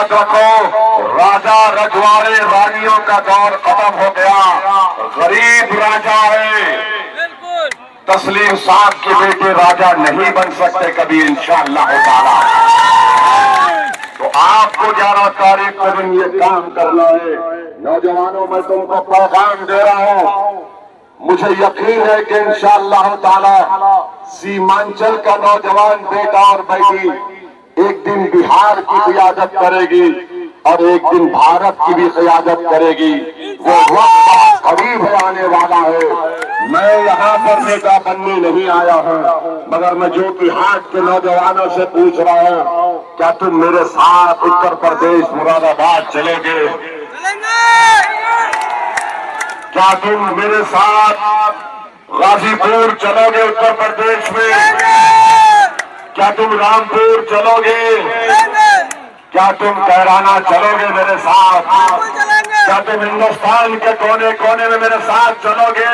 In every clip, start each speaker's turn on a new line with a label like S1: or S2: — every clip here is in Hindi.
S1: याद रखो, राजा रजवाड़े रानियों का दौर खत्म हो गया, गरीब राजा है। तस्लीम साहब के बेटे राजा नहीं बन सकते कभी इंशाअल्लाह ताला। तो आपको 11 तारीख को दिन ये काम करना है। नौजवानों, मैं तुमको पैगाम दे रहा हूं, मुझे यकीन है कि इंशाअल्लाह ताला सीमांचल का नौजवान बेटा और बेटी एक दिन बिहार की क़ियादत करेगी और एक दिन भारत की भी क़ियादत करेगी। वो वक्त बहुत करीब है, आने वाला है। मैं यहाँ पर नेता बनने नहीं आया हूँ, मगर मैं जोकीहाट के नौजवानों से पूछ रहा हूँ, क्या तुम मेरे साथ उत्तर प्रदेश मुरादाबाद चलोगे? क्या तुम मेरे साथ गाजीपुर चलोगे उत्तर प्रदेश में? क्या तुम रामपुर चलोगे? क्या तुम कैराना चलोगे मेरे साथ? क्या तुम हिंदुस्तान के कोने कोने में मेरे साथ चलोगे?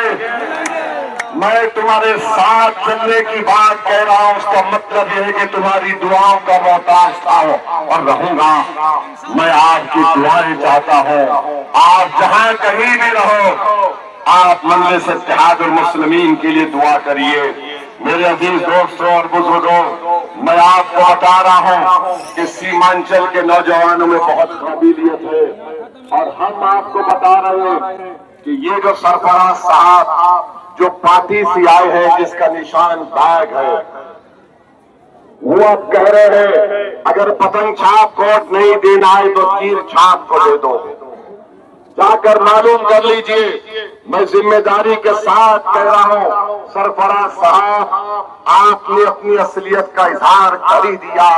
S1: मैं तुम्हारे साथ चलने की बात कह रहा हूँ, उसका मतलब यह है कि तुम्हारी दुआओं का मोहताज था और रहूंगा। मैं आपकी दुआएं चाहता हूँ। आप जहाँ कहीं भी रहो, आप मजलिस इत्तेहादुल मुस्लिमीन के लिए दुआ करिए। मेरे अजीज दोस्तों और बुजुर्गों, मैं आपको बता रहा हूँ कि सीमांचल के नौजवानों में बहुत काबिलियत है, और हम आपको बता रहे हैं कि ये जो सरफराज साहब जो पार्टी से आए हैं, जिसका निशान बैग है, वो अब कह रहे हैं अगर पतंग छाप कोट नहीं देना है तो तीर छाप को दे दो। जाकर मालूम कर लीजिए। मैं जिम्मेदारी के साथ कह रहा हूँ, सरफराज साहब, आपने अपनी असलियत का इजहार कर ही दिया।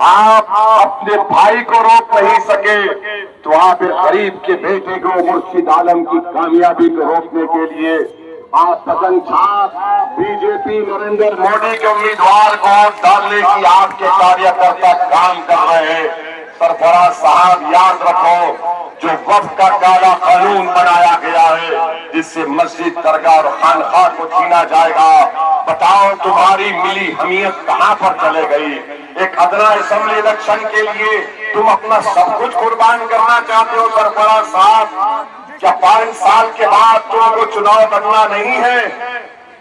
S1: आप अपने भाई को रोक नहीं सके, तो आप एक गरीब के बेटे को, मुर्शिद आलम की कामयाबी को रोकने के लिए आप पतंग छाप बीजेपी नरेंद्र मोदी के उम्मीदवार को डालने की आपके कार्यकर्ता काम कर रहे हैं। सरफराज साहब, याद रखो, जो वक्फ का काला कानून बनाया गया है, जिससे मस्जिद, दरगाह और खानखा को छीना जाएगा, बताओ तुम्हारी मिली हमीयत कहां पर चले गई? एक अदना असेंबली इलेक्शन के लिए तुम अपना सब कुछ कुर्बान करना चाहते हो सरफराज साहब? क्या 5 साल के बाद तुमको चुनाव बनना नहीं है?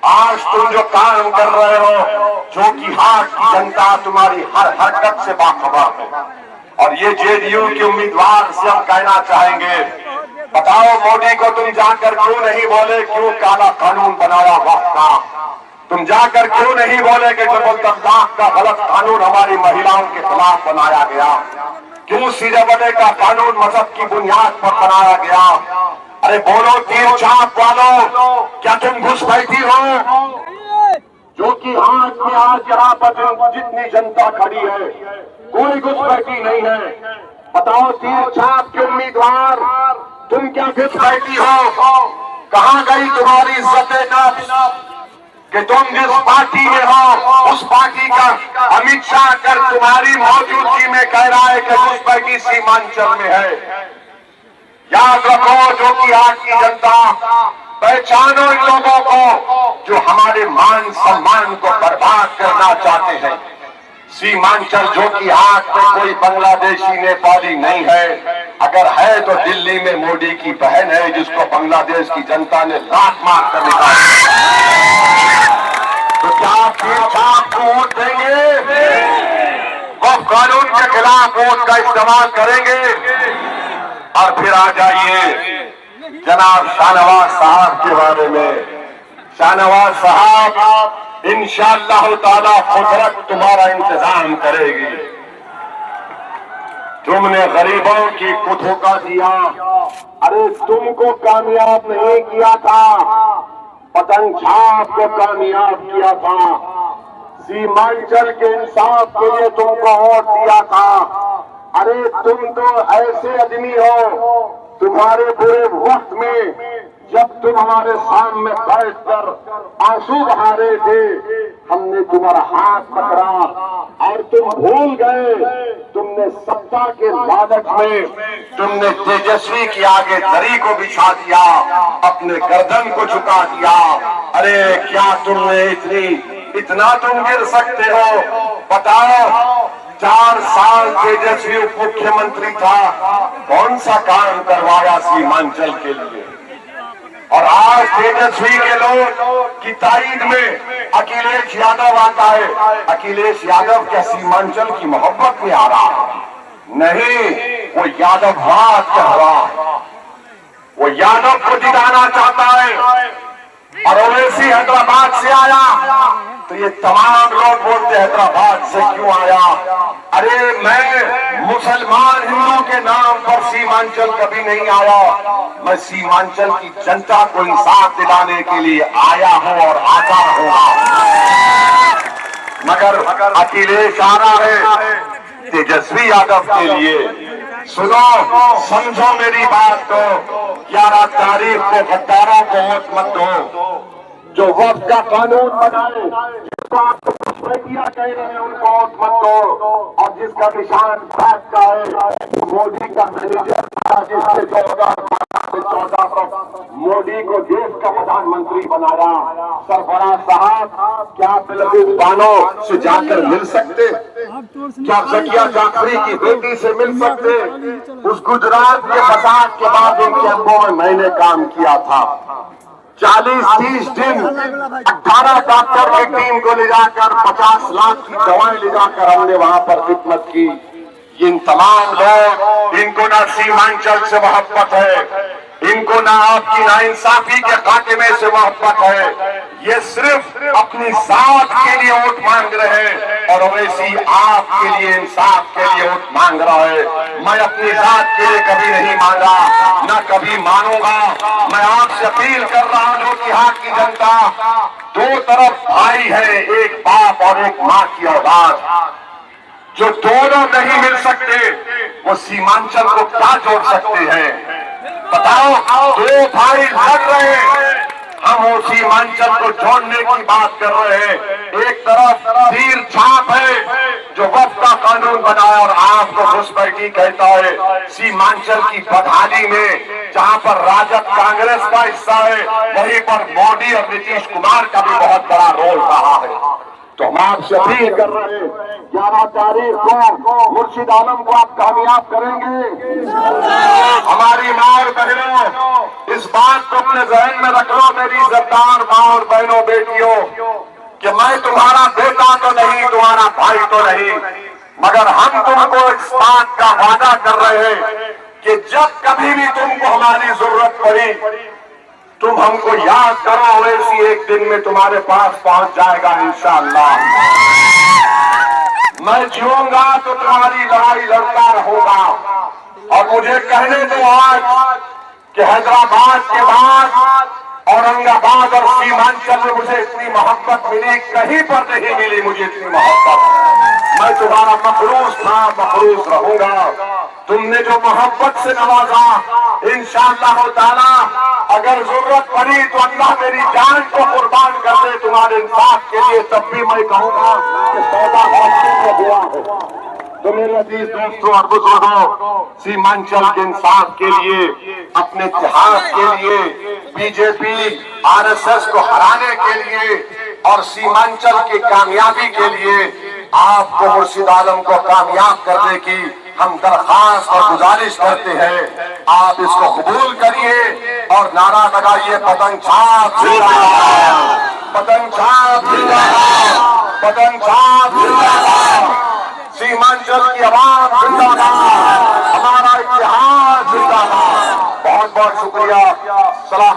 S1: आज तुम जो काम कर रहे हो, जोकीहाट की जनता तुम्हारी हर हरकत से बाखबर है। और ये जेडीयू के उम्मीदवार से हम कहना चाहेंगे, बताओ मोदी को तुम जाकर क्यों नहीं बोले क्यों काला कानून बनाया वक्त का? तुम जाकर क्यों नहीं बोले कि डबल तलाक का गलत कानून हमारी महिलाओं के खिलाफ बनाया गया? क्यों सीधे का कानून मजहब की बुनियाद पर बनाया गया? अरे बोलो तीर छाप वालों, क्या तुम घुसपैठी हो? जो कि हाथ में आज यहाँ पर जितनी जनता खड़ी है, कोई घुसपैठी नहीं है। बताओ तीर छाप के उम्मीदवार, तुम क्या घुसपैठी हो? कहाँ गई तुम्हारी इज्जत नफ्स कि तुम जिस पार्टी में हो, उस पार्टी का अमित शाह कर तुम्हारी मौजूदगी में कह रहा है कि घुसपैठी सीमांचल में है। याद रखो, जो कि आज की जनता, पहचानो इन लोगों को जो हमारे मान सम्मान को बर्बाद करना चाहते हैं। सीमांचल जो कि हाथ में कोई बांग्लादेशी नेपाली नहीं है, अगर है तो दिल्ली में मोदी की बहन है, जिसको बांग्लादेश की जनता ने लात मार कर निकाला। तो क्या आप तीर छाप को वोट देंगे? वक्फ कानून के खिलाफ वोट का इस्तेमाल करेंगे? और फिर आ जाइए जनाब शाहनवाज साहब के बारे में। शाहनवाज साहब, इंशाअल्लाह ताला कुदरत तुम्हारा इंतजाम करेगी। तुमने गरीबों की को धोखा दिया। अरे तुमको कामयाब नहीं किया था, पतंग छाप को कामयाब किया था। सीमांचल के इंसाफ के लिए तुमको वोट दिया था। अरे तुम तो ऐसे आदमी हो, तुम्हारे बुरे वक्त में जब तुम हमारे सामने बैठकर आंसू बहा रहे थे, हमने तुम्हारा हाथ पकड़ा और तुम भूल गए। तुमने सत्ता के लालच में तुमने तेजस्वी की आगे दरी को बिछा दिया, अपने गर्दन को झुका दिया। अरे क्या तुमने इतना तुम गिर सकते हो? बताओ, 4 साल तेजस्वी उप मुख्यमंत्री था, कौन सा काम करवाया सीमांचल के लिए। और आज तेजस्वी के लोग की तारीख में अखिलेश यादव आता है। अखिलेश यादव क्या सीमांचल की मोहब्बत में आ रहा है? नहीं, वो यादववाद कह रहा है, वो यादव को जिताना चाहता है। और ओवैसी हैदराबाद से आया तो ये तमाम लोग बोलते हैदराबाद से क्यों आया। अरे मैं मुसलमान हिंदू के नाम पर सीमांचल कभी नहीं आया, मैं सीमांचल की जनता को इंसाफ दिलाने के लिए आया हूं और आता रहूंगा। मगर अखिलेश आ रहा है तेजस्वी यादव के लिए। सुनो, समझो मेरी बात को। 11 तारीख को गद्दारों को वोट मत दो। जो वक्त का कानून बनाए, जिसको आप घुसपैठिया कह रहे हैं, उनको वोट मत दो। और जिसका निशान भाग का है, मोदी का मैनेजर था, जिससे 14 मोदी को देश का प्रधानमंत्री बनाया। सरफराज साहब, क्या आप बिल्कुल से जाकर मिल सकते? क्या जकिया जाफरी की बेटी से मिल सकते? उस गुजरात के फसाद के बाद उन कैंपों में मैंने काम किया था। 40-30 दिन 18 डॉक्टर की टीम को ले जाकर 50 लाख की दवाएं ले जाकर हमने वहां पर खिदमत की। इन तमाम लोग, इनको ना सीमांचल से मोहब्बत है, इनको ना आपकी नाइंसाफी के खात्मे से मोहब्बत है। ये सिर्फ अपनी जात के लिए वोट मांग रहे हैं और ओवैसी आपके लिए, इंसाफ के लिए वोट मांग रहा है। मैं अपनी जात के लिए कभी नहीं मांगा, न कभी मानूंगा। मैं आपसे अपील कर रहा हूं कि यहाँ की जनता, 2 तरफ भाई है, एक बाप और एक माँ की औलाद। जो दोनों नहीं मिल सकते, वो सीमांचल को क्या जोड़ सकते हैं? बताओ, 2 भाई लड़ रहे हैं, हम वो सीमांचल को जोड़ने की बात कर रहे हैं। एक तरफ तीर छाप है जो वक्त का कानून बनाया और आपको घुसपैठी कहता है। सीमांचल की बदहाली में जहां पर राजद कांग्रेस का हिस्सा है, वहीं पर मोदी और नीतीश कुमार का भी बहुत बड़ा रोल रहा है। तो हम आपसे अपील कर रहे हैं, 11 तारीख को मुर्शिद आलम को आप कामयाब करेंगे। हमारी माँ और बहनों, इस बात को अपने जहन में रख लो मेरी इज्जतदार माँ और बहनों, बेटियों, कि मैं तुम्हारा बेटा तो नहीं, तुम्हारा भाई तो नहीं, मगर हम तुमको इस बात का वादा कर रहे हैं कि जब कभी भी तुमको हमारी जरूरत पड़ी, तुम हमको याद करो, वैसी एक दिन में तुम्हारे पास पहुंच जाएगा इंशाअल्लाह। मैं जीऊंगा तो तुम्हारी लड़ाई लड़ता रहूंगा। और मुझे कहने दो आज कि हैदराबाद के बाद औरंगाबाद और सीमांचल में मुझे इतनी मोहब्बत मिली, कहीं पर नहीं मिली मुझे इतनी मोहब्बत। मैं तुम्हारा मखलूस था, मखलूस रहूंगा। तुमने जो मोहब्बत से नवाजा, इंशाअल्लाह ताला अगर जरूरत पड़ी तो अल्लाह मेरी जान को कुर्बान कर दे तुम्हारे इंसाफ के लिए, तब भी मैं कहूंगा कि सौदा हुआ है। तो मेरे अजीज दोस्तों और बुजुर्गों, सीमांचल के इंसाफ के लिए, अपने इतिहास के लिए, बीजेपी आरएसएस को हराने के लिए और सीमांचल की कामयाबी के लिए आपको मुर्शिद आलम को कामयाब करने की हम दरखास्त और गुजारिश करते हैं। आप इसको कबूल करिए और नारा लगाइए, पतंग छाप जिंदाबाद, पतंग छाप जिंदाबाद, पतंग छाप जिंदाबाद, सीमांचल की आवाज जिंदाबाद, हमारा इतिहास जिंदाबाद। बहुत बहुत शुक्रिया। सलाम।